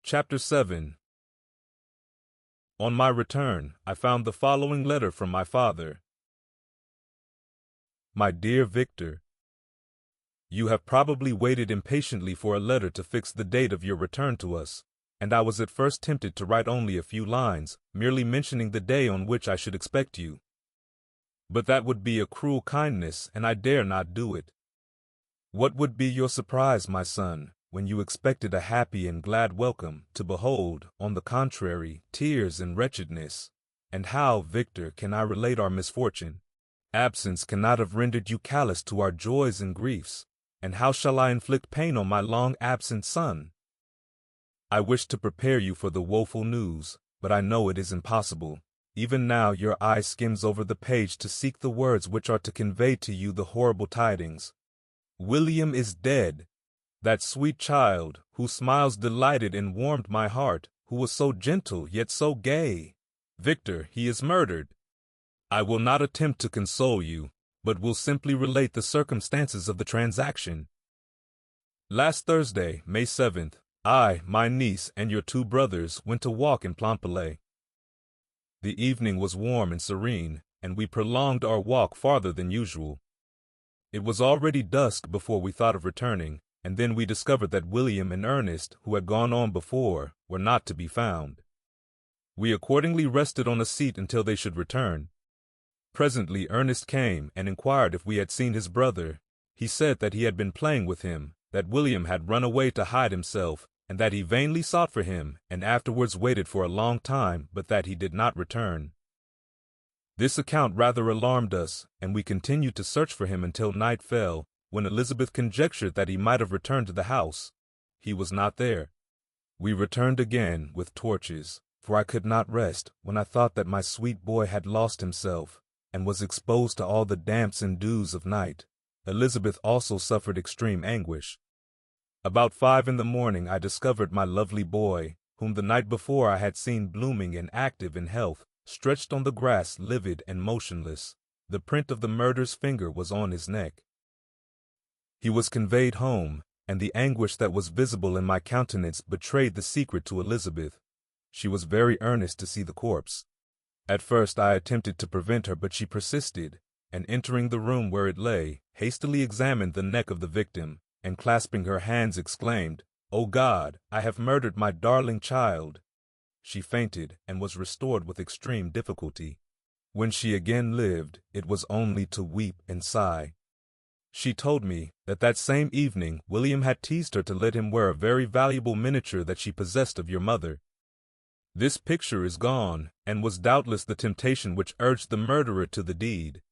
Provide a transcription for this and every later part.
Chapter 7. On my return, I found the following letter from my father. My dear Victor, you have probably waited impatiently for a letter to fix the date of your return to us, and I was at first tempted to write only a few lines, merely mentioning the day on which I should expect you. But that would be a cruel kindness, and I dare not do it. What would be your surprise, my son, when you expected a happy and glad welcome, to behold, on the contrary, tears and wretchedness? And how, Victor, can I relate our misfortune? Absence cannot have rendered you callous to our joys and griefs, and how shall I inflict pain on my long-absent son? I wish to prepare you for the woeful news, but I know it is impossible. Even now your eye skims over the page to seek the words which are to convey to you the horrible tidings. William is dead. That sweet child, whose smiles delighted and warmed my heart, who was so gentle yet so gay. Victor, he is murdered. I will not attempt to console you, but will simply relate the circumstances of the transaction. Last Thursday, May 7th, I, my niece, and your two brothers went to walk in Plainpalais. The evening was warm and serene, and we prolonged our walk farther than usual. It was already dusk before we thought of returning, and then we discovered that William and Ernest, who had gone on before, were not to be found. We accordingly rested on a seat until they should return. Presently Ernest came and inquired if we had seen his brother. He said that he had been playing with him, that William had run away to hide himself, and that he vainly sought for him, and afterwards waited for a long time, but that he did not return. This account rather alarmed us, and we continued to search for him until night fell, when Elizabeth conjectured that he might have returned to the house. He was not there. We returned again with torches, for I could not rest when I thought that my sweet boy had lost himself, and was exposed to all the damps and dews of night. Elizabeth also suffered extreme anguish. About 5 in the morning I discovered my lovely boy, whom the night before I had seen blooming and active in health, stretched on the grass, livid and motionless. The print of the murderer's finger was on his neck. He was conveyed home, and the anguish that was visible in my countenance betrayed the secret to Elizabeth. She was very earnest to see the corpse. At first I attempted to prevent her, but she persisted, and entering the room where it lay, hastily examined the neck of the victim, and clasping her hands exclaimed, "O God, I have murdered my darling child." She fainted and was restored with extreme difficulty. When she again lived, it was only to weep and sigh. She told me that same evening William had teased her to let him wear a very valuable miniature that she possessed of your mother. This picture is gone, and was doubtless the temptation which urged the murderer to the deed.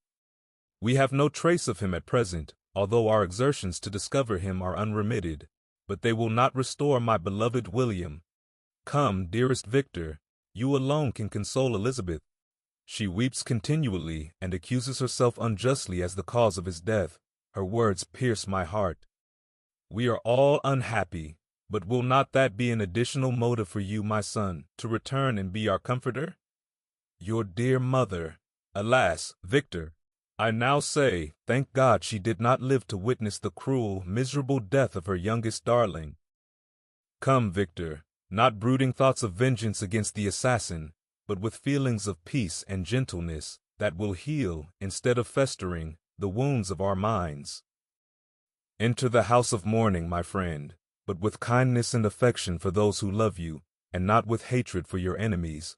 We have no trace of him at present, although our exertions to discover him are unremitted, but they will not restore my beloved William. Come, dearest Victor, you alone can console Elizabeth. She weeps continually and accuses herself unjustly as the cause of his death. Her words pierce my heart. We are all unhappy, but will not that be an additional motive for you, my son, to return and be our comforter? Your dear mother. Alas, Victor, I now say, thank God she did not live to witness the cruel, miserable death of her youngest darling. Come, Victor, not brooding thoughts of vengeance against the assassin, but with feelings of peace and gentleness that will heal, instead of festering, the wounds of our minds. Enter the house of mourning, my friend, but with kindness and affection for those who love you, and not with hatred for your enemies.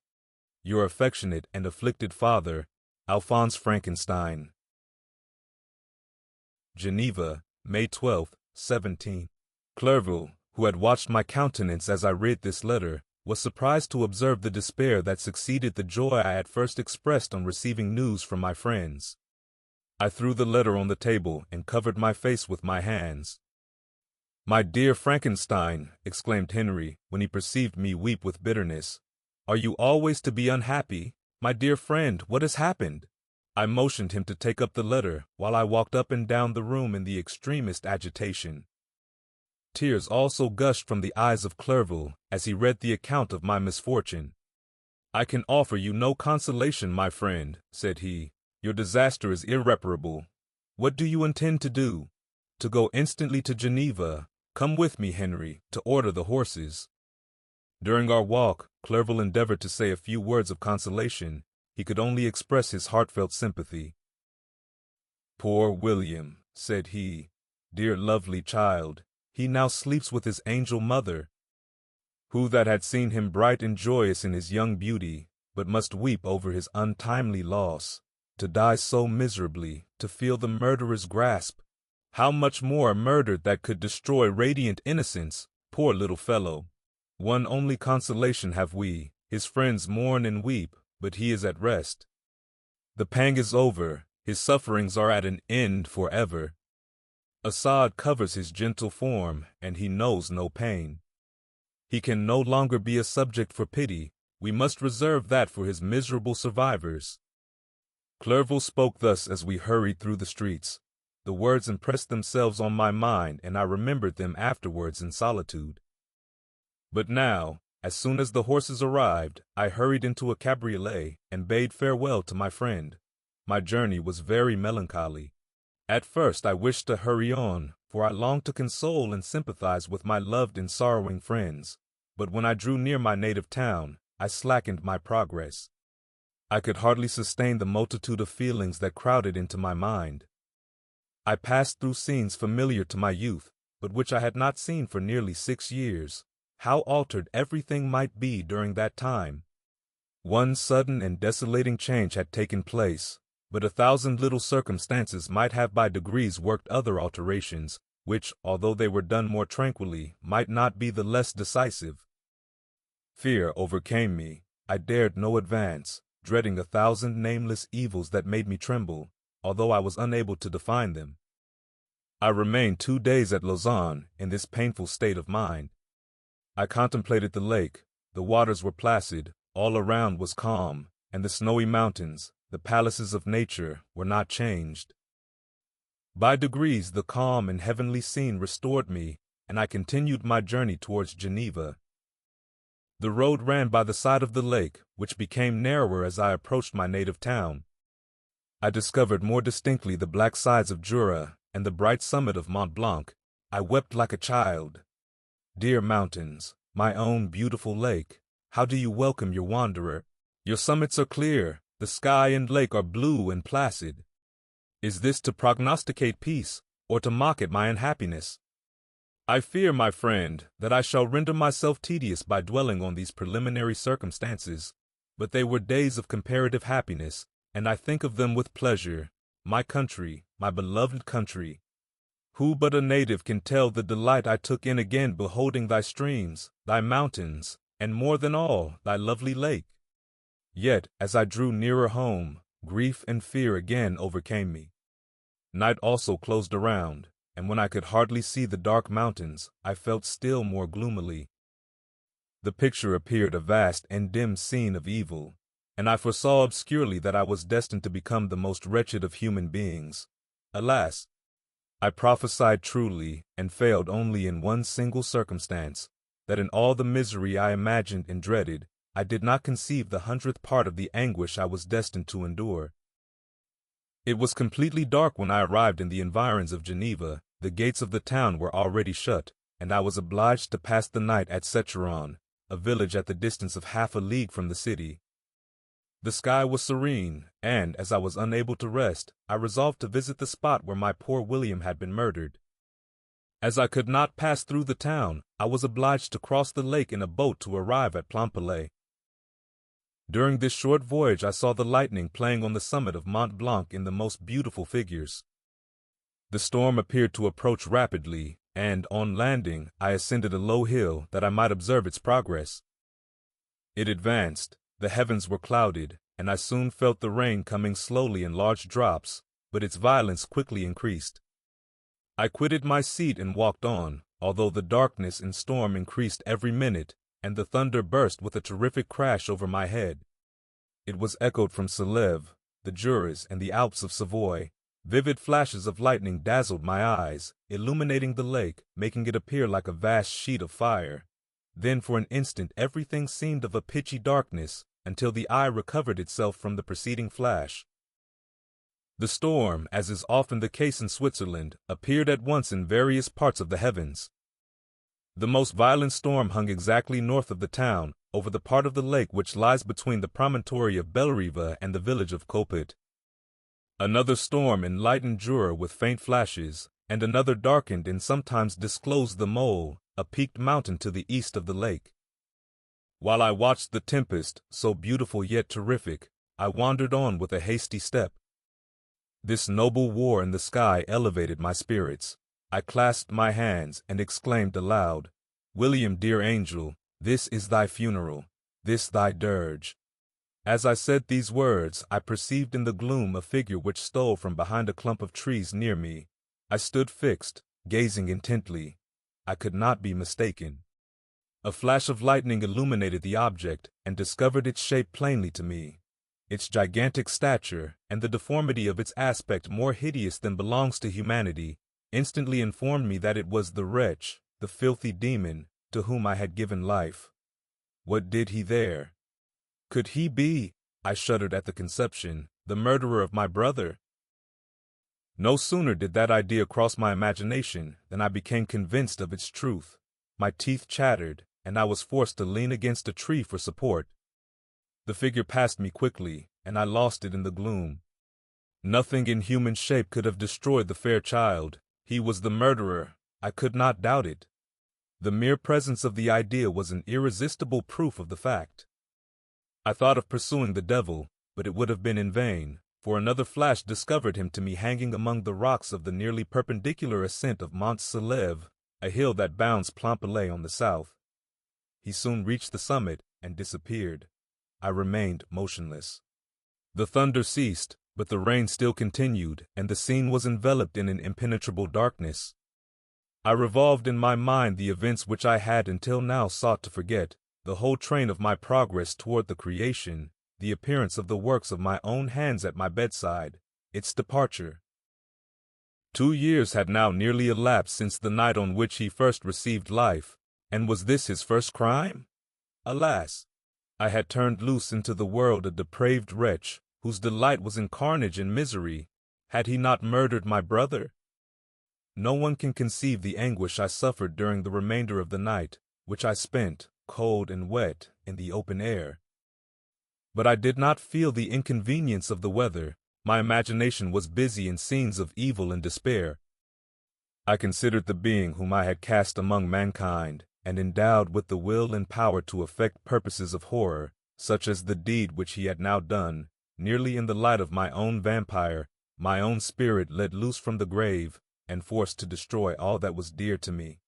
Your affectionate and afflicted father, Alphonse Frankenstein. Geneva, May 12, 17. Clerval, who had watched my countenance as I read this letter, was surprised to observe the despair that succeeded the joy I had first expressed on receiving news from my friends. I threw the letter on the table and covered my face with my hands. "My dear Frankenstein," exclaimed Henry, when he perceived me weep with bitterness, "are you always to be unhappy? My dear friend, what has happened?" I motioned him to take up the letter, while I walked up and down the room in the extremest agitation. Tears also gushed from the eyes of Clerval as he read the account of my misfortune. "I can offer you no consolation, my friend," said he. "Your disaster is irreparable. What do you intend to do? To go instantly to Geneva? Come with me, Henry, to order the horses." During our walk, Clerval endeavored to say a few words of consolation. He could only express his heartfelt sympathy. "Poor William," said he, "dear lovely child, he now sleeps with his angel mother. Who that had seen him bright and joyous in his young beauty, but must weep over his untimely loss, to die so miserably, to feel the murderer's grasp. How much more a murder that could destroy radiant innocence, poor little fellow. One only consolation have we, his friends mourn and weep, but he is at rest. The pang is over, his sufferings are at an end forever. A sod covers his gentle form, and he knows no pain. He can no longer be a subject for pity. We must reserve that for his miserable survivors." Clerval spoke thus as we hurried through the streets. The words impressed themselves on my mind, and I remembered them afterwards in solitude. But now, as soon as the horses arrived, I hurried into a cabriolet and bade farewell to my friend. My journey was very melancholy. At first I wished to hurry on, for I longed to console and sympathize with my loved and sorrowing friends. But when I drew near my native town, I slackened my progress. I could hardly sustain the multitude of feelings that crowded into my mind. I passed through scenes familiar to my youth, but which I had not seen for nearly 6 years. How altered everything might be during that time! One sudden and desolating change had taken place, but 1,000 little circumstances might have by degrees worked other alterations, which, although they were done more tranquilly, might not be the less decisive. Fear overcame me. I dared no advance, dreading 1,000 nameless evils that made me tremble, although I was unable to define them. I remained 2 days at Lausanne in this painful state of mind. I contemplated the lake. The waters were placid, all around was calm, and the snowy mountains, the palaces of nature, were not changed. By degrees the calm and heavenly scene restored me, and I continued my journey towards Geneva. The road ran by the side of the lake, which became narrower as I approached my native town. I discovered more distinctly the black sides of Jura and the bright summit of Mont Blanc. I wept like a child. Dear mountains, my own beautiful lake, how do you welcome your wanderer? Your summits are clear, the sky and lake are blue and placid. Is this to prognosticate peace, or to mock at my unhappiness? I fear, my friend, that I shall render myself tedious by dwelling on these preliminary circumstances, but they were days of comparative happiness, and I think of them with pleasure. My country, my beloved country. Who but a native can tell the delight I took in again beholding thy streams, thy mountains, and more than all, thy lovely lake? Yet, as I drew nearer home, grief and fear again overcame me. Night also closed around, and when I could hardly see the dark mountains, I felt still more gloomily. The picture appeared a vast and dim scene of evil, and I foresaw obscurely that I was destined to become the most wretched of human beings. Alas! I prophesied truly, and failed only in one single circumstance, that in all the misery I imagined and dreaded, I did not conceive the 100th part of the anguish I was destined to endure. It was completely dark when I arrived in the environs of Geneva. The gates of the town were already shut, and I was obliged to pass the night at Secheron, a village at the distance of half a league from the city. The sky was serene, and, as I was unable to rest, I resolved to visit the spot where my poor William had been murdered. As I could not pass through the town, I was obliged to cross the lake in a boat to arrive at Plainpalais. During this short voyage I saw the lightning playing on the summit of Mont Blanc in the most beautiful figures. The storm appeared to approach rapidly, and, on landing, I ascended a low hill that I might observe its progress. It advanced, the heavens were clouded, and I soon felt the rain coming slowly in large drops, but its violence quickly increased. I quitted my seat and walked on, although the darkness and storm increased every minute, and the thunder burst with a terrific crash over my head. It was echoed from Salève, the Jura, and the Alps of Savoy. Vivid flashes of lightning dazzled my eyes, illuminating the lake, making it appear like a vast sheet of fire. Then for an instant everything seemed of a pitchy darkness, until the eye recovered itself from the preceding flash. The storm, as is often the case in Switzerland, appeared at once in various parts of the heavens. The most violent storm hung exactly north of the town, over the part of the lake which lies between the promontory of Belleriva and the village of Copit. Another storm enlightened Jura with faint flashes, and another darkened and sometimes disclosed the Mole, a peaked mountain to the east of the lake. While I watched the tempest, so beautiful yet terrific, I wandered on with a hasty step. This noble war in the sky elevated my spirits. I clasped my hands and exclaimed aloud, "William, dear angel, this is thy funeral, this thy dirge." As I said these words, I perceived in the gloom a figure which stole from behind a clump of trees near me. I stood fixed, gazing intently. I could not be mistaken. A flash of lightning illuminated the object and discovered its shape plainly to me. Its gigantic stature, and the deformity of its aspect more hideous than belongs to humanity, instantly informed me that it was the wretch, the filthy demon, to whom I had given life. What did he there? Could he be, I shuddered at the conception, the murderer of my brother? No sooner did that idea cross my imagination than I became convinced of its truth. My teeth chattered, and I was forced to lean against a tree for support. The figure passed me quickly, and I lost it in the gloom. Nothing in human shape could have destroyed the fair child. He was the murderer. I could not doubt it. The mere presence of the idea was an irresistible proof of the fact. I thought of pursuing the devil, but it would have been in vain, for another flash discovered him to me hanging among the rocks of the nearly perpendicular ascent of Mont Saleve, a hill that bounds Plainpalais on the south. He soon reached the summit and disappeared. I remained motionless. The thunder ceased, but the rain still continued, and the scene was enveloped in an impenetrable darkness. I revolved in my mind the events which I had until now sought to forget, the whole train of my progress toward the creation, the appearance of the works of my own hands at my bedside, its departure. 2 years had now nearly elapsed since the night on which he first received life, and was this his first crime? Alas! I had turned loose into the world a depraved wretch, whose delight was in carnage and misery. Had he not murdered my brother? No one can conceive the anguish I suffered during the remainder of the night, which I spent, cold and wet, in the open air. But I did not feel the inconvenience of the weather. My imagination was busy in scenes of evil and despair. I considered the being whom I had cast among mankind, and endowed with the will and power to effect purposes of horror, such as the deed which he had now done, nearly in the light of my own vampire, my own spirit let loose from the grave, and forced to destroy all that was dear to me.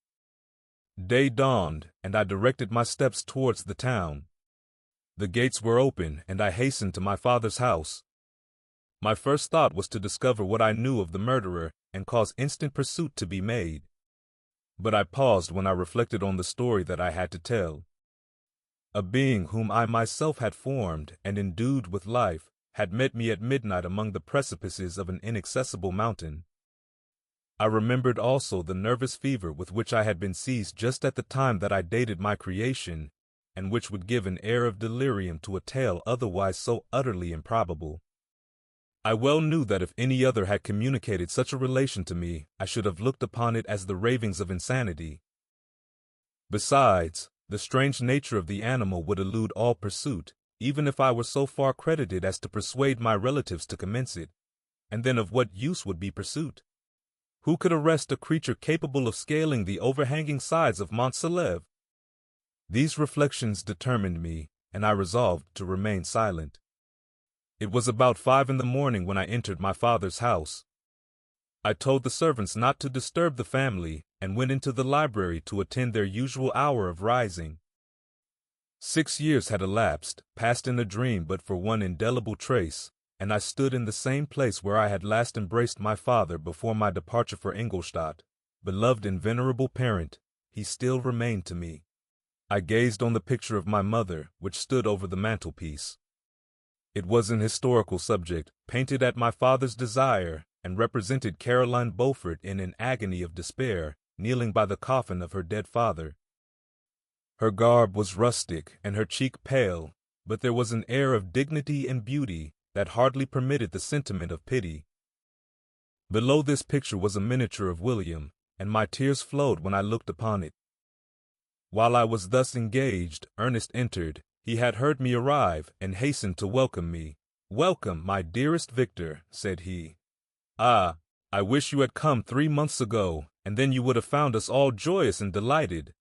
Day dawned, and I directed my steps towards the town. The gates were open, and I hastened to my father's house. My first thought was to discover what I knew of the murderer, and cause instant pursuit to be made. But I paused when I reflected on the story that I had to tell. A being whom I myself had formed and endued with life had met me at midnight among the precipices of an inaccessible mountain. I remembered also the nervous fever with which I had been seized just at the time that I dated my creation, and which would give an air of delirium to a tale otherwise so utterly improbable. I well knew that if any other had communicated such a relation to me, I should have looked upon it as the ravings of insanity. Besides, the strange nature of the animal would elude all pursuit, even if I were so far credited as to persuade my relatives to commence it. And then of what use would be pursuit? Who could arrest a creature capable of scaling the overhanging sides of Mont Saleve? These reflections determined me, and I resolved to remain silent. It was about 5 in the morning when I entered my father's house. I told the servants not to disturb the family, and went into the library to attend their usual hour of rising. 6 years had elapsed, passed in a dream but for one indelible trace, and I stood in the same place where I had last embraced my father before my departure for Ingolstadt. Beloved and venerable parent, he still remained to me. I gazed on the picture of my mother, which stood over the mantelpiece. It was an historical subject, painted at my father's desire, and represented Caroline Beaufort in an agony of despair, kneeling by the coffin of her dead father. Her garb was rustic, and her cheek pale, but there was an air of dignity and beauty that hardly permitted the sentiment of pity. Below this picture was a miniature of William, and my tears flowed when I looked upon it. While I was thus engaged, Ernest entered. He had heard me arrive, and hastened to welcome me. "Welcome, my dearest Victor," said he. "Ah, I wish you had come 3 months ago, and then you would have found us all joyous and delighted.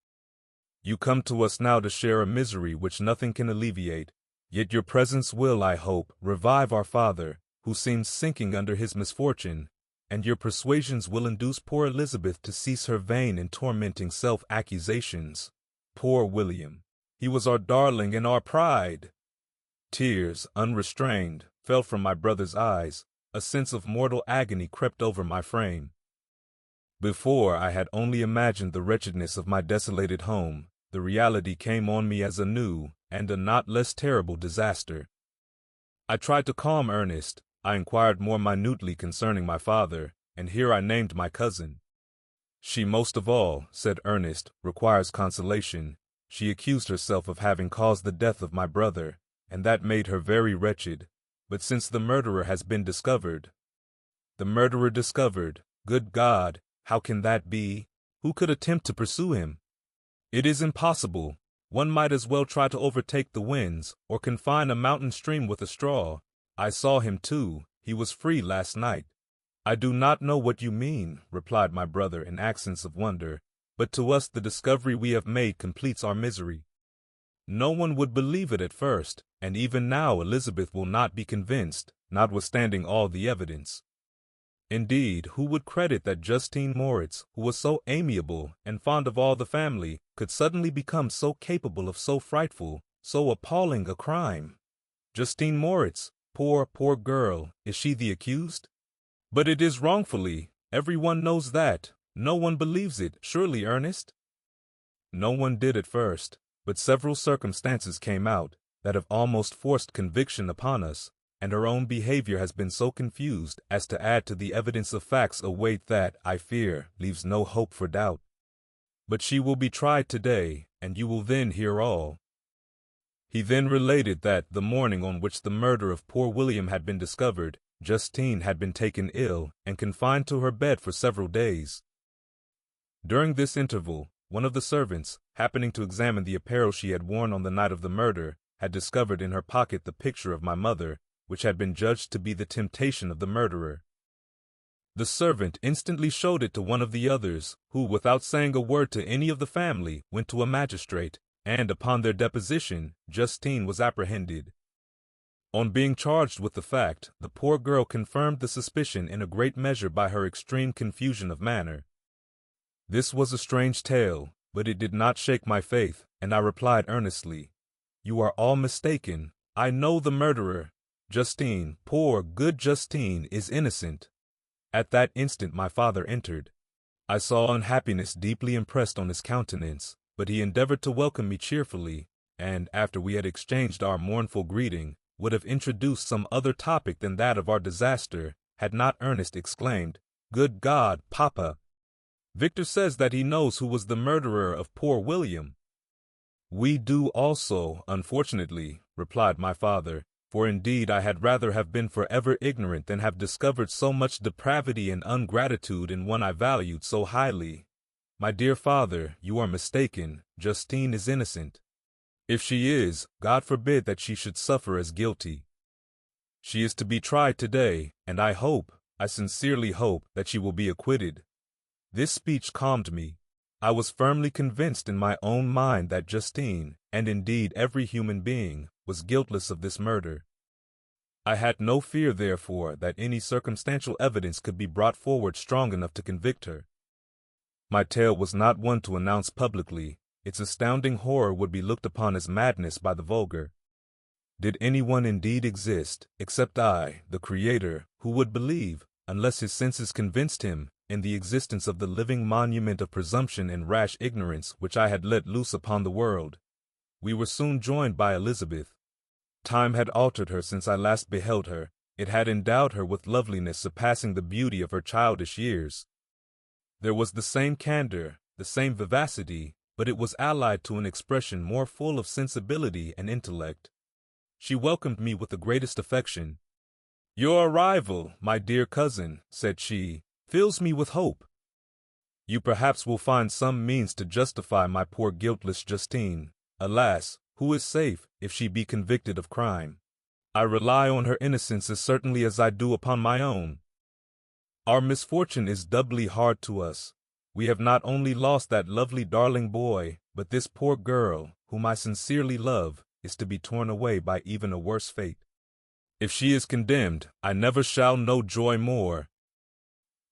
You come to us now to share a misery which nothing can alleviate, yet your presence will, I hope, revive our father, who seems sinking under his misfortune, and your persuasions will induce poor Elizabeth to cease her vain and tormenting self-accusations. Poor William! He was our darling and our pride." Tears, unrestrained, fell from my brother's eyes. A sense of mortal agony crept over my frame. Before, I had only imagined the wretchedness of my desolated home. The reality came on me as a new, and a not less terrible disaster. I tried to calm Ernest. I inquired more minutely concerning my father, and here I named my cousin. "She most of all," said Ernest, "requires consolation. She accused herself of having caused the death of my brother, and that made her very wretched. But since the murderer has been discovered—" "The murderer discovered? Good God, how can that be? Who could attempt to pursue him?" "It is impossible. One might as well try to overtake the winds, or confine a mountain stream with a straw. I saw him too. He was free last night." "I do not know what you mean," replied my brother in accents of wonder, "but to us the discovery we have made completes our misery. No one would believe it at first, and even now Elizabeth will not be convinced, notwithstanding all the evidence. Indeed, who would credit that Justine Moritz, who was so amiable and fond of all the family, could suddenly become so capable of so frightful, so appalling a crime? Justine Moritz, poor, poor girl, is she the accused? But it is wrongfully. Everyone knows that. No one believes it, surely, Ernest?" "No one did at first, but several circumstances came out that have almost forced conviction upon us, and her own behavior has been so confused as to add to the evidence of facts a weight that, I fear, leaves no hope for doubt. But she will be tried today, and you will then hear all." He then related that, the morning on which the murder of poor William had been discovered, Justine had been taken ill and confined to her bed for several days. During this interval, one of the servants, happening to examine the apparel she had worn on the night of the murder, had discovered in her pocket the picture of my mother, which had been judged to be the temptation of the murderer. The servant instantly showed it to one of the others, who, without saying a word to any of the family, went to a magistrate, and, upon their deposition, Justine was apprehended. On being charged with the fact, the poor girl confirmed the suspicion in a great measure by her extreme confusion of manner. This was a strange tale, but it did not shake my faith, and I replied earnestly, "You are all mistaken. I know the murderer. Justine, poor, good Justine, is innocent." At that instant my father entered. I saw unhappiness deeply impressed on his countenance, but he endeavored to welcome me cheerfully, and, after we had exchanged our mournful greeting, would have introduced some other topic than that of our disaster, had not Ernest exclaimed, "Good God, Papa! Victor says that he knows who was the murderer of poor William." "We do also, unfortunately," replied my father, "for indeed I had rather have been forever ignorant than have discovered so much depravity and ungratitude in one I valued so highly. My dear father, you are mistaken. Justine is innocent. If she is, God forbid that she should suffer as guilty. She is to be tried today, and I sincerely hope, that she will be acquitted." This speech calmed me. I was firmly convinced in my own mind that Justine, and indeed every human being, was guiltless of this murder. I had no fear, therefore, that any circumstantial evidence could be brought forward strong enough to convict her. My tale was not one to announce publicly. Its astounding horror would be looked upon as madness by the vulgar. Did anyone indeed exist, except I, the Creator, who would believe, unless his senses convinced him, in the existence of the living monument of presumption and rash ignorance which I had let loose upon the world? We were soon joined by Elizabeth. Time had altered her since I last beheld her. It had endowed her with loveliness surpassing the beauty of her childish years. There was the same candor, the same vivacity, but it was allied to an expression more full of sensibility and intellect. She welcomed me with the greatest affection. "Your arrival, my dear cousin," said she, "fills me with hope. You perhaps will find some means to justify my poor guiltless Justine. Alas, who is safe if she be convicted of crime? I rely on her innocence as certainly as I do upon my own. Our misfortune is doubly hard to us. We have not only lost that lovely darling boy, but this poor girl, whom I sincerely love, is to be torn away by even a worse fate. If she is condemned, I never shall know joy more.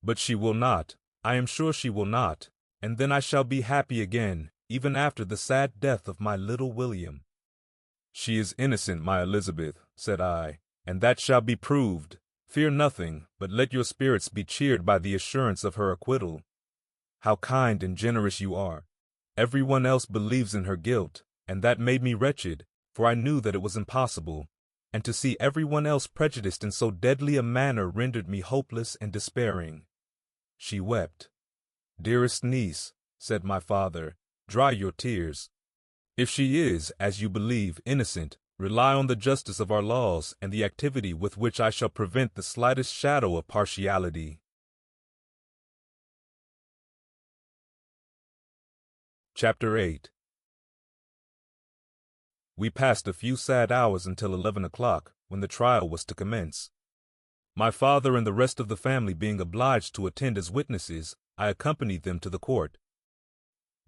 But she will not, I am sure she will not, and then I shall be happy again, even after the sad death of my little William. She is innocent, my Elizabeth, said I, and that shall be proved. Fear nothing, but let your spirits be cheered by the assurance of her acquittal. How kind and generous you are. Everyone else believes in her guilt, and that made me wretched, for I knew that it was impossible, and to see everyone else prejudiced in so deadly a manner rendered me hopeless and despairing. She wept. Dearest niece, said my father, dry your tears. If she is, as you believe, innocent, rely on the justice of our laws and the activity with which I shall prevent the slightest shadow of partiality. Chapter 8. We passed a few sad hours until 11 o'clock, when the trial was to commence. My father and the rest of the family being obliged to attend as witnesses, I accompanied them to the court.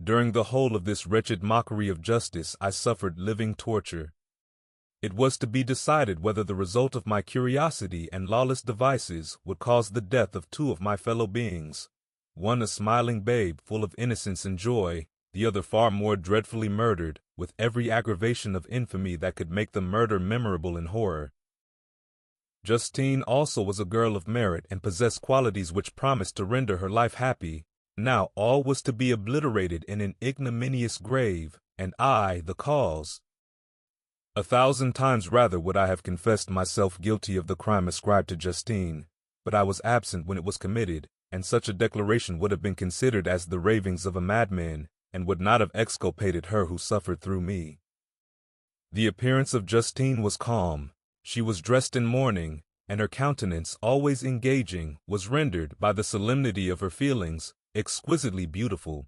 During the whole of this wretched mockery of justice, I suffered living torture. It was to be decided whether the result of my curiosity and lawless devices would cause the death of two of my fellow beings, one a smiling babe full of innocence and joy, the other far more dreadfully murdered, with every aggravation of infamy that could make the murder memorable in horror. Justine also was a girl of merit and possessed qualities which promised to render her life happy. Now all was to be obliterated in an ignominious grave, and I the cause. 1,000 times rather would I have confessed myself guilty of the crime ascribed to Justine, but I was absent when it was committed, and such a declaration would have been considered as the ravings of a madman, and would not have exculpated her who suffered through me. The appearance of Justine was calm. She was dressed in mourning, and her countenance, always engaging, was rendered, by the solemnity of her feelings, exquisitely beautiful.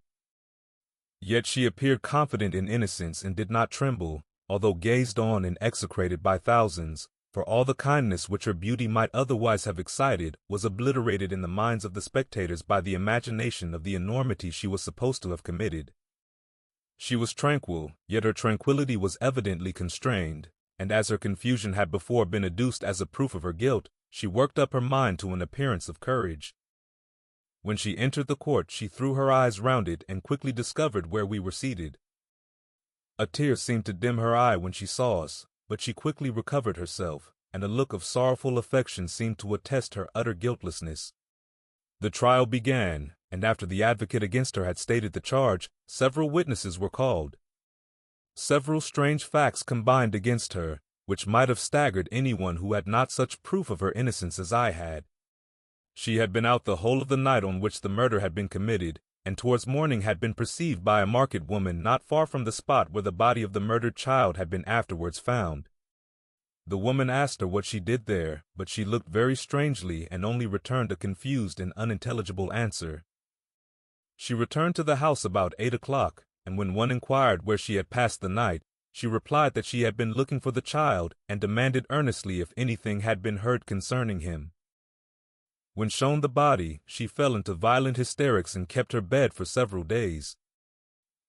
Yet she appeared confident in innocence and did not tremble, although gazed on and execrated by thousands, for all the kindness which her beauty might otherwise have excited was obliterated in the minds of the spectators by the imagination of the enormity she was supposed to have committed. She was tranquil, yet her tranquillity was evidently constrained, and as her confusion had before been adduced as a proof of her guilt, she worked up her mind to an appearance of courage. When she entered the court, she threw her eyes round it and quickly discovered where we were seated. A tear seemed to dim her eye when she saw us, but she quickly recovered herself, and a look of sorrowful affection seemed to attest her utter guiltlessness. The trial began, and after the advocate against her had stated the charge, several witnesses were called. Several strange facts combined against her, which might have staggered anyone who had not such proof of her innocence as I had. She had been out the whole of the night on which the murder had been committed, and towards morning had been perceived by a market woman not far from the spot where the body of the murdered child had been afterwards found. The woman asked her what she did there, but she looked very strangely and only returned a confused and unintelligible answer. She returned to the house about 8 o'clock, and when one inquired where she had passed the night, she replied that she had been looking for the child and demanded earnestly if anything had been heard concerning him. When shown the body, she fell into violent hysterics and kept her bed for several days.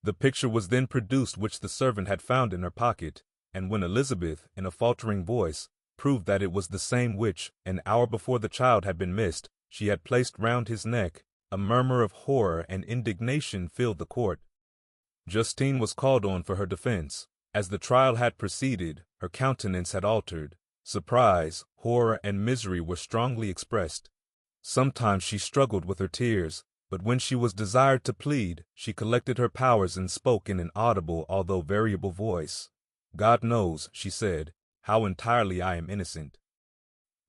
The picture was then produced which the servant had found in her pocket, and when Elizabeth, in a faltering voice, proved that it was the same which, an hour before the child had been missed, she had placed round his neck, a murmur of horror and indignation filled the court. Justine was called on for her defense. As the trial had proceeded, her countenance had altered. Surprise, horror, and misery were strongly expressed. Sometimes she struggled with her tears, but when she was desired to plead, she collected her powers and spoke in an audible although variable voice. God knows, she said, how entirely I am innocent.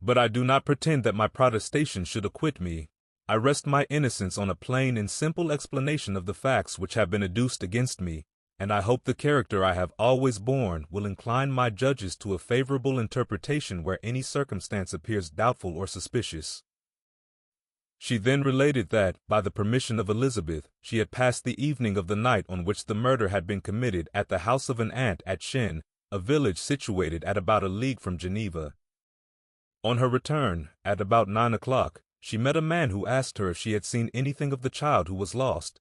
But I do not pretend that my protestation should acquit me. I rest my innocence on a plain and simple explanation of the facts which have been adduced against me, and I hope the character I have always borne will incline my judges to a favorable interpretation where any circumstance appears doubtful or suspicious. She then related that, by the permission of Elizabeth, she had passed the evening of the night on which the murder had been committed at the house of an aunt at Shen, a village situated at about a league from Geneva. On her return, at about 9 o'clock, she met a man who asked her if she had seen anything of the child who was lost.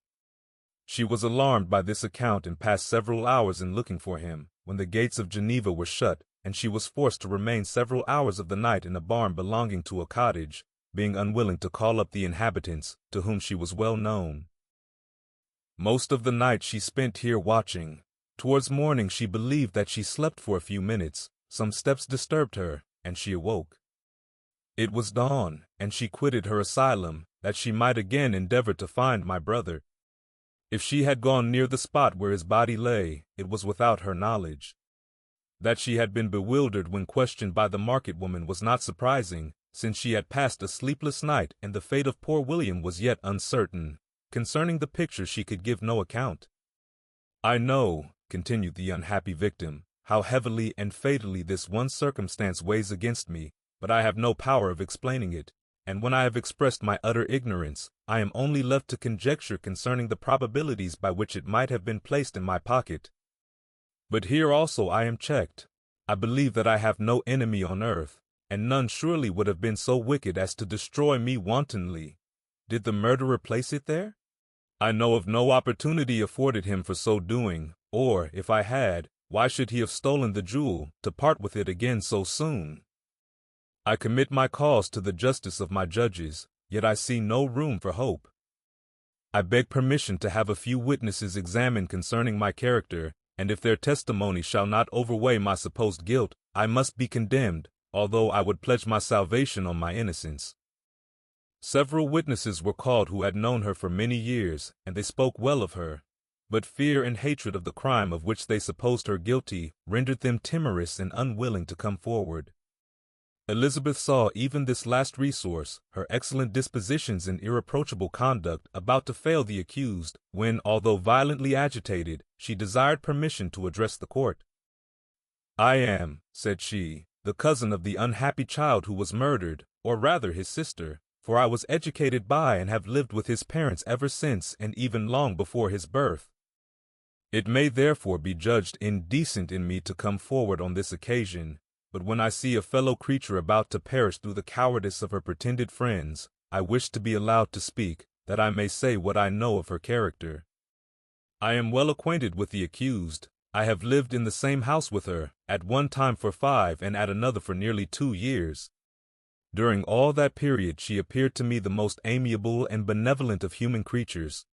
She was alarmed by this account and passed several hours in looking for him, when the gates of Geneva were shut, and she was forced to remain several hours of the night in a barn belonging to a cottage, being unwilling to call up the inhabitants, to whom she was well known. Most of the night she spent here watching. Towards morning she believed that she slept for a few minutes. Some steps disturbed her, and she awoke. It was dawn, and she quitted her asylum, that she might again endeavor to find my brother. If she had gone near the spot where his body lay, it was without her knowledge. That she had been bewildered when questioned by the market woman was not surprising, since she had passed a sleepless night and the fate of poor William was yet uncertain. Concerning the picture she could give no account. "I know," continued the unhappy victim, "how heavily and fatally this one circumstance weighs against me, but I have no power of explaining it, and when I have expressed my utter ignorance, I am only left to conjecture concerning the probabilities by which it might have been placed in my pocket. But here also I am checked. I believe that I have no enemy on earth, and none surely would have been so wicked as to destroy me wantonly. Did the murderer place it there? I know of no opportunity afforded him for so doing, or, if I had, why should he have stolen the jewel, to part with it again so soon? I commit my cause to the justice of my judges, yet I see no room for hope. I beg permission to have a few witnesses examined concerning my character, and if their testimony shall not overweigh my supposed guilt, I must be condemned, although I would pledge my salvation on my innocence." Several witnesses were called who had known her for many years, and they spoke well of her. But fear and hatred of the crime of which they supposed her guilty rendered them timorous and unwilling to come forward. Elizabeth saw even this last resource, her excellent dispositions and irreproachable conduct, about to fail the accused, when, although violently agitated, she desired permission to address the court. "I am," said she, "the cousin of the unhappy child who was murdered, or rather his sister, for I was educated by and have lived with his parents ever since and even long before his birth. It may therefore be judged indecent in me to come forward on this occasion, but when I see a fellow creature about to perish through the cowardice of her pretended friends, I wish to be allowed to speak, that I may say what I know of her character. I am well acquainted with the accused. I have lived in the same house with her, at one time for 5 and at another for nearly 2 years. During all that period she appeared to me the most amiable and benevolent of human creatures.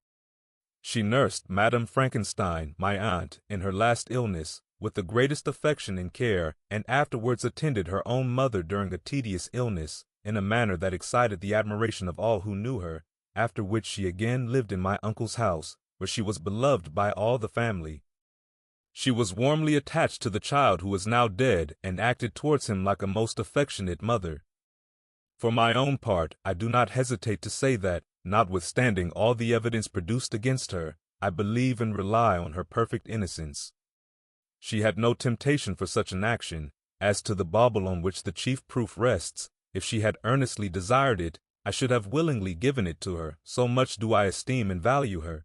She nursed Madame Frankenstein, my aunt, in her last illness, with the greatest affection and care, and afterwards attended her own mother during a tedious illness, in a manner that excited the admiration of all who knew her, after which she again lived in my uncle's house, where she was beloved by all the family. She was warmly attached to the child who is now dead, and acted towards him like a most affectionate mother. For my own part, I do not hesitate to say that, notwithstanding all the evidence produced against her, I believe and rely on her perfect innocence. She had no temptation for such an action. As to the bauble on which the chief proof rests, if she had earnestly desired it, I should have willingly given it to her, so much do I esteem and value her."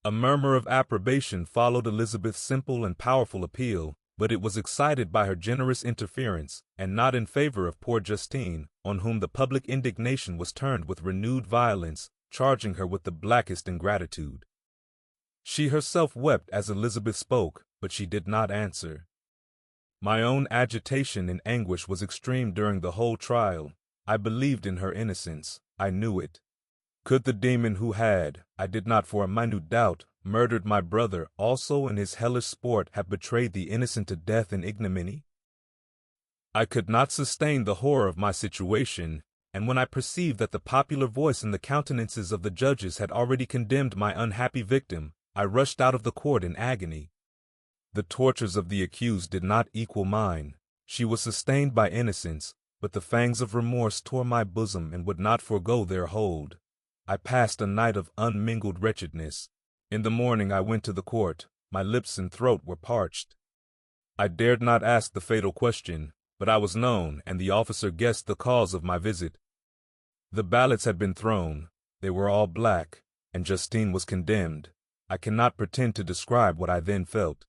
A murmur of approbation followed Elizabeth's simple and powerful appeal, but it was excited by her generous interference, and not in favor of poor Justine, on whom the public indignation was turned with renewed violence, charging her with the blackest ingratitude. She herself wept as Elizabeth spoke, but she did not answer. My own agitation and anguish was extreme during the whole trial. I believed in her innocence. I knew it. Could the demon who had, I did not for a minute doubt, murdered my brother also in his hellish sport have betrayed the innocent to death and ignominy? I could not sustain the horror of my situation, and when I perceived that the popular voice and the countenances of the judges had already condemned my unhappy victim, I rushed out of the court in agony. The tortures of the accused did not equal mine. She was sustained by innocence, but the fangs of remorse tore my bosom and would not forego their hold. I passed a night of unmingled wretchedness. In the morning I went to the court. My lips and throat were parched. I dared not ask the fatal question, but I was known, and the officer guessed the cause of my visit. The ballots had been thrown, they were all black, and Justine was condemned. I cannot pretend to describe what I then felt.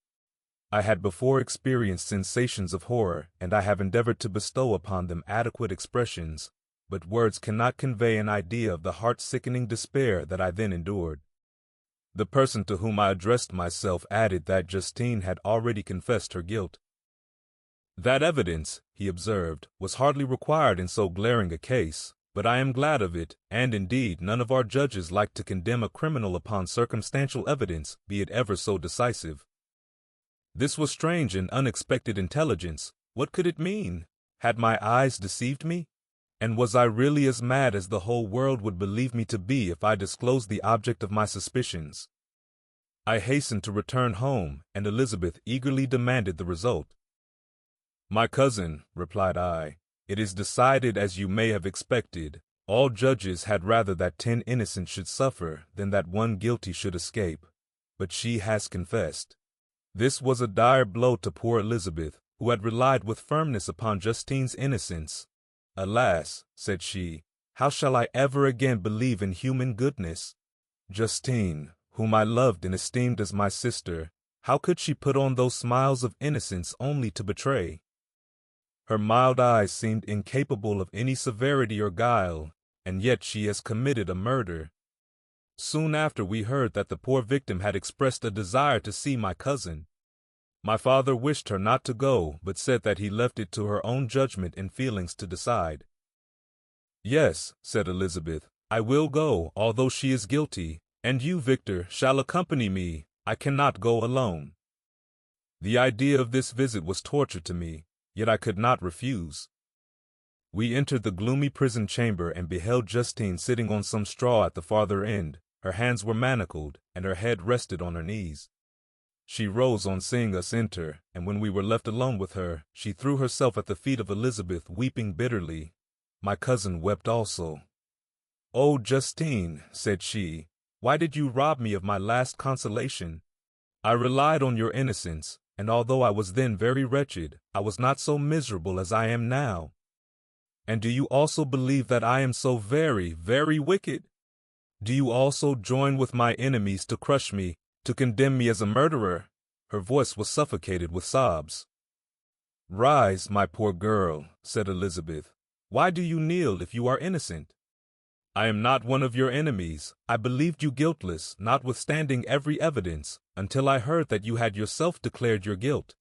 I had before experienced sensations of horror, and I have endeavored to bestow upon them adequate expressions, but words cannot convey an idea of the heart-sickening despair that I then endured. The person to whom I addressed myself added that Justine had already confessed her guilt. That evidence, he observed, was hardly required in so glaring a case, but I am glad of it, and indeed none of our judges like to condemn a criminal upon circumstantial evidence, be it ever so decisive. This was strange and unexpected intelligence. What could it mean? Had my eyes deceived me? And was I really as mad as the whole world would believe me to be if I disclosed the object of my suspicions? I hastened to return home, and Elizabeth eagerly demanded the result. "My cousin," replied I, "it is decided as you may have expected. All judges had rather that 10 innocent should suffer than that one guilty should escape. But she has confessed." This was a dire blow to poor Elizabeth, who had relied with firmness upon Justine's innocence. "Alas," said she, "how shall I ever again believe in human goodness? Justine, whom I loved and esteemed as my sister, how could she put on those smiles of innocence only to betray? Her mild eyes seemed incapable of any severity or guile, and yet she has committed a murder." Soon after we heard that the poor victim had expressed a desire to see my cousin. My father wished her not to go, but said that he left it to her own judgment and feelings to decide. "Yes," said Elizabeth, "I will go, although she is guilty, and you, Victor, shall accompany me. I cannot go alone." The idea of this visit was torture to me, yet I could not refuse. We entered the gloomy prison chamber and beheld Justine sitting on some straw at the farther end. Her hands were manacled, and her head rested on her knees. She rose on seeing us enter, and when we were left alone with her, she threw herself at the feet of Elizabeth, weeping bitterly. My cousin wept also. "Oh, Justine," said she, "why did you rob me of my last consolation? I relied on your innocence, and although I was then very wretched, I was not so miserable as I am now. And do you also believe that I am so very, very wicked? Do you also join with my enemies to crush me, to condemn me as a murderer?" Her voice was suffocated with sobs. "Rise, my poor girl," said Elizabeth. "Why do you kneel if you are innocent? I am not one of your enemies. I believed you guiltless, notwithstanding every evidence, until I heard that you had yourself declared your guilt.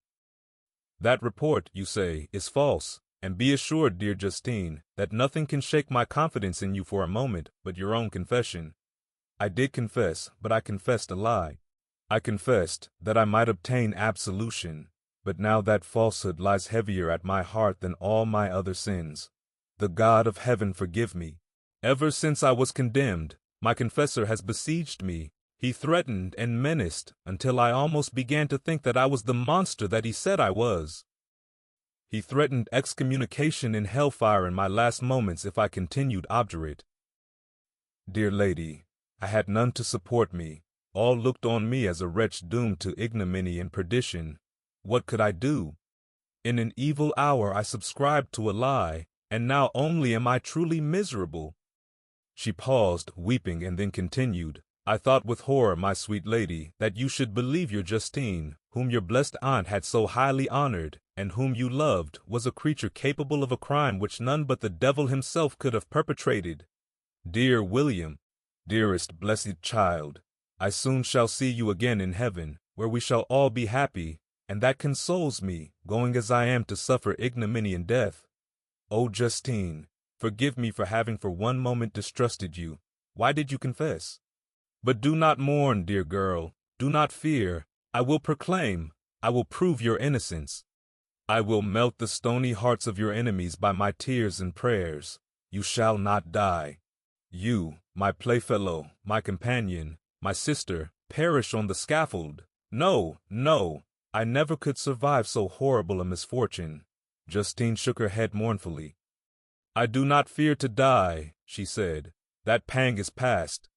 That report, you say, is false, and be assured, dear Justine, that nothing can shake my confidence in you for a moment but your own confession. I did confess, but I confessed a lie. I confessed that I might obtain absolution, but now that falsehood lies heavier at my heart than all my other sins. The God of heaven forgive me. Ever since I was condemned, my confessor has besieged me. He threatened and menaced until I almost began to think that I was the monster that he said I was. He threatened excommunication and hellfire in my last moments if I continued obdurate. Dear lady, I had none to support me. All looked on me as a wretch doomed to ignominy and perdition. What could I do? In an evil hour I subscribed to a lie, and now only am I truly miserable." She paused, weeping, and then continued, "I thought with horror, my sweet lady, that you should believe your Justine, whom your blessed aunt had so highly honored, and whom you loved, was a creature capable of a crime which none but the devil himself could have perpetrated. Dear William, dearest blessed child, I soon shall see you again in heaven, where we shall all be happy, and that consoles me, going as I am to suffer ignominy and death. Oh, Justine, forgive me for having for one moment distrusted you. Why did you confess? But do not mourn, dear girl, do not fear. I will proclaim, I will prove your innocence. I will melt the stony hearts of your enemies by my tears and prayers. You shall not die. You, my playfellow, my companion, my sister, perish on the scaffold. No, no, I never could survive so horrible a misfortune." Justine shook her head mournfully. "I do not fear to die," she said. "That pang is past.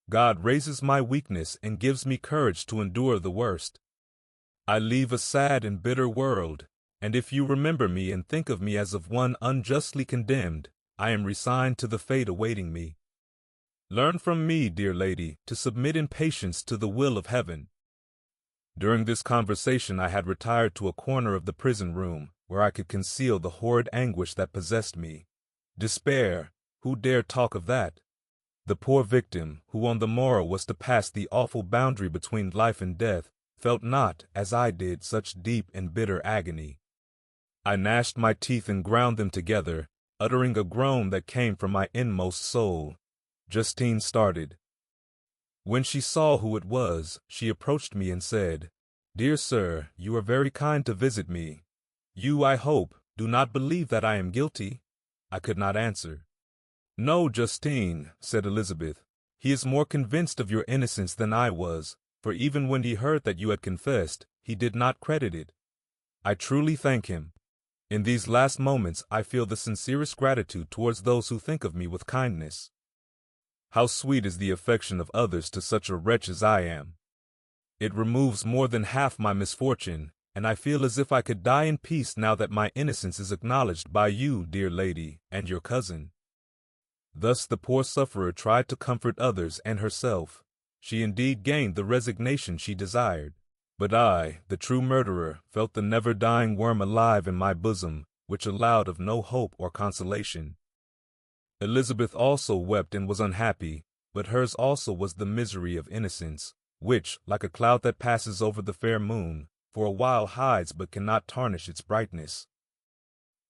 God raises my weakness and gives me courage to endure the worst. I leave a sad and bitter world, and if you remember me and think of me as of one unjustly condemned, I am resigned to the fate awaiting me. Learn from me, dear lady, to submit in patience to the will of heaven." During this conversation I had retired to a corner of the prison room, where I could conceal the horrid anguish that possessed me. Despair! Who dared talk of that? The poor victim, who on the morrow was to pass the awful boundary between life and death, felt not, as I did, such deep and bitter agony. I gnashed my teeth and ground them together, uttering a groan that came from my inmost soul. Justine started. When she saw who it was, she approached me and said, "Dear sir, you are very kind to visit me. You, I hope, do not believe that I am guilty?" I could not answer. "No, Justine," said Elizabeth. "He is more convinced of your innocence than I was, for even when he heard that you had confessed, he did not credit it. I truly thank him. In these last moments I feel the sincerest gratitude towards those who think of me with kindness. How sweet is the affection of others to such a wretch as I am! It removes more than half my misfortune, and I feel as if I could die in peace now that my innocence is acknowledged by you, dear lady, and your cousin." Thus the poor sufferer tried to comfort others and herself. She indeed gained the resignation she desired. But I, the true murderer, felt the never-dying worm alive in my bosom, which allowed of no hope or consolation. Elizabeth also wept and was unhappy, but hers also was the misery of innocence, which, like a cloud that passes over the fair moon, for a while hides but cannot tarnish its brightness.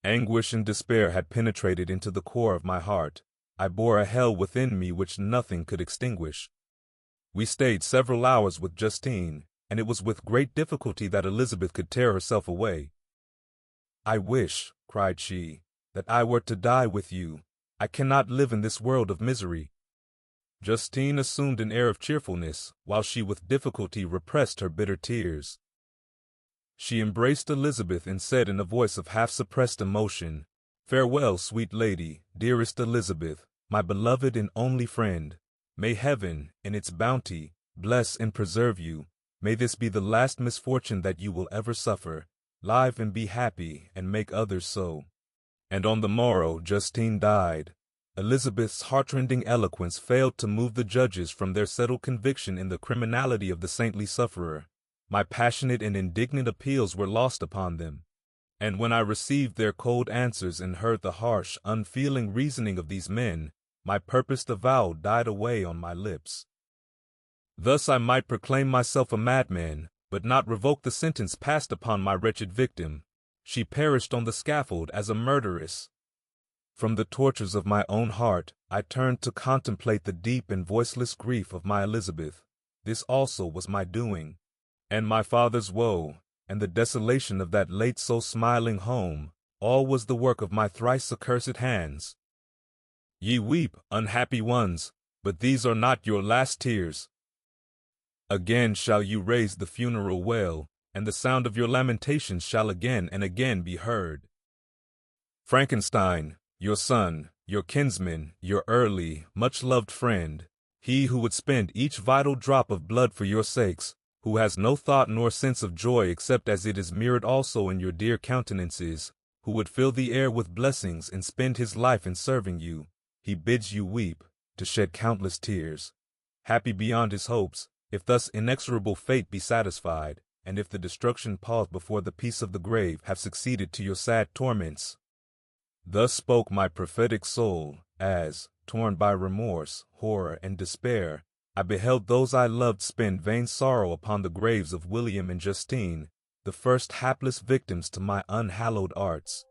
Anguish and despair had penetrated into the core of my heart. I bore a hell within me which nothing could extinguish. We stayed several hours with Justine, and it was with great difficulty that Elizabeth could tear herself away. "I wish," cried she, "that I were to die with you. I cannot live in this world of misery." Justine assumed an air of cheerfulness, while she with difficulty repressed her bitter tears. She embraced Elizabeth and said in a voice of half-suppressed emotion, "Farewell, sweet lady, dearest Elizabeth, my beloved and only friend. May heaven, in its bounty, bless and preserve you. May this be the last misfortune that you will ever suffer. Live and be happy, and make others so." And on the morrow Justine died. Elizabeth's heartrending eloquence failed to move the judges from their settled conviction in the criminality of the saintly sufferer. My passionate and indignant appeals were lost upon them. And when I received their cold answers and heard the harsh, unfeeling reasoning of these men, my purposed avowal died away on my lips. Thus I might proclaim myself a madman, but not revoke the sentence passed upon my wretched victim. She perished on the scaffold as a murderess. From the tortures of my own heart, I turned to contemplate the deep and voiceless grief of my Elizabeth. This also was my doing, and my father's woe, and the desolation of that late so smiling home, all was the work of my thrice accursed hands. Ye weep, unhappy ones, but these are not your last tears. Again shall you raise the funeral wail, and the sound of your lamentations shall again and again be heard. Frankenstein, your son, your kinsman, your early, much-loved friend, he who would spend each vital drop of blood for your sakes, who has no thought nor sense of joy except as it is mirrored also in your dear countenances, who would fill the air with blessings and spend his life in serving you, he bids you weep, to shed countless tears. Happy beyond his hopes, if thus inexorable fate be satisfied, and if the destruction paused before the peace of the grave have succeeded to your sad torments. Thus spoke my prophetic soul, as, torn by remorse, horror, and despair, I beheld those I loved spend vain sorrow upon the graves of William and Justine, the first hapless victims to my unhallowed arts.